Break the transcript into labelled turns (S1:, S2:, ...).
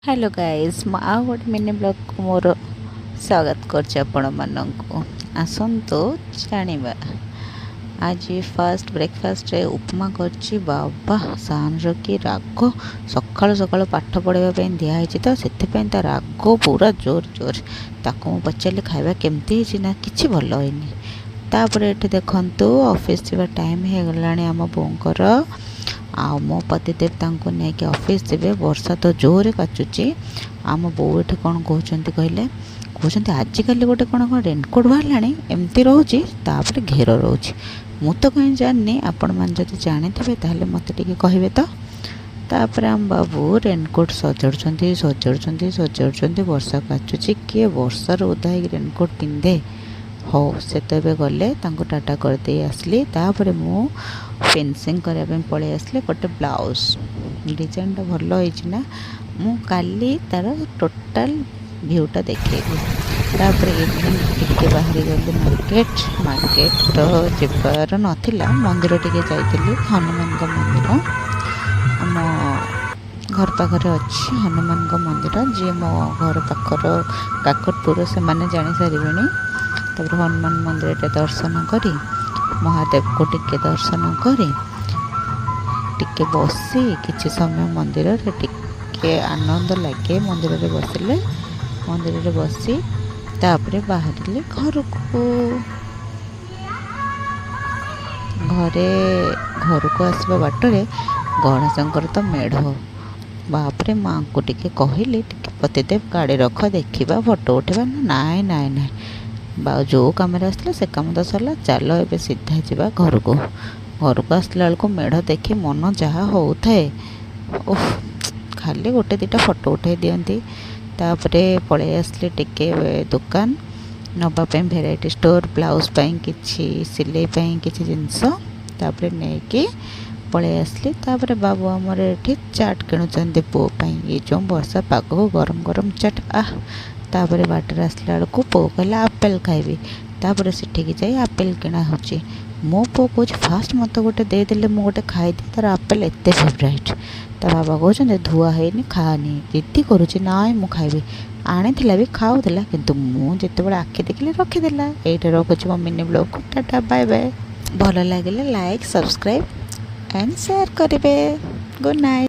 S1: Hello guys आउ गोटे mini blog को मोर स्वागत करपू आसतु जानिबा। आज फर्स्ट ब्रेकफास्ट रे उपमा करछि बाबा सांझ की राग सकाळु सकाळु पाठ पढ़ाई दिखाई तो से राग पूरा जोर जोर ताको मु पचारि खाଇବା केमती ना किछि भल होइनी। तापर एठी देखंतु ऑफिस जीवा टाइम हे गलानी आम बोंकर आ मो पतिदेव तांको नहीं कि ऑफिस जीवे वर्षा तो जोर काचुची। आम बो ये कौन कहते कहले कहते आजिकल गोटे कौन कौन रेनकोट बाहर एमती रोचे तापर घेर रोचे मु तो कहीं जाननी आपण मैंने जब जानी थे मत कहे तो। तापर आम बाबू रेनकोट सजाड़ुंट सजाड़ुंट सजाड़ुंट वर्षा काचुची किए वर्षार ओदा हो रेनकोट पिंधे हो से तो गले टाटा करदे आसली। तापर मु फेंसिंग करने पलि आसले गोटे ब्लाउज डिजाइन टा भल होना मु काली तार टोटाल भ्यूटा देखी। तापर टिके बाहरी गली मार्केट मार्केट जबार नाला मंदिर टिके जाइली हनुमान मंदिर आम घर पाखे अच्छी हनुमान मंदिर जी मो घर पाखर काकटपुर से माने जानी सारे। तापर हनुमान मंदिर दर्शन करी महादेव को टिके दर्शन करी टिके बसी किछि समय मंदिर रे टिके आनंद लगे मंदिर रे बसिले मंदिर रे बसी तापर बाहरिले घर को घर को आसवा बाटरे गणेशंकर तो मेढ़ बापरे माँ को टिके कहली टिके पतिदेव गाड़ी रख देखा फोटो उठेबा नाई नाई नाई जो कम आसला से कम तो सरला चलो ए सीधा जा घर को आसला बेलू मेढ़ देखी मन जहाँ होता है ओह खाली गोटे दीटा फोटो उठाई दियंती। तापरे पलि आसली टिके दुकान नवापाई भेराइटी स्टोर ब्लाउज किछि सिलाई किछि जिनस तापरे नेकी पलि आसली। तापरे बाबू आमर ये चाट किणुचंदी पुओ ये जो वर्षा पाग को गरम गरम चाट तापर बाटर आसला बेलू पो कहला आपेल खाइबी तापर सेठिकी जाई आपेल किणा होची मो पो कह फास्ट मत गोटे देदेले मु गोटे खाईदी तार आपेल एत फेवराइट ता बाबा कहते धुआ है खानी जिद्दी करुच्ची ना मु खाइबी आनी भी खाऊला किंतु मु जिते आखि देखिले रखीदेला। ये रखुच्छी मो मिनी ब्लॉग को टाटा बाय बाय। भल लगे लाइक सब्सक्राइब एंड शेयर करेंगे। Good night.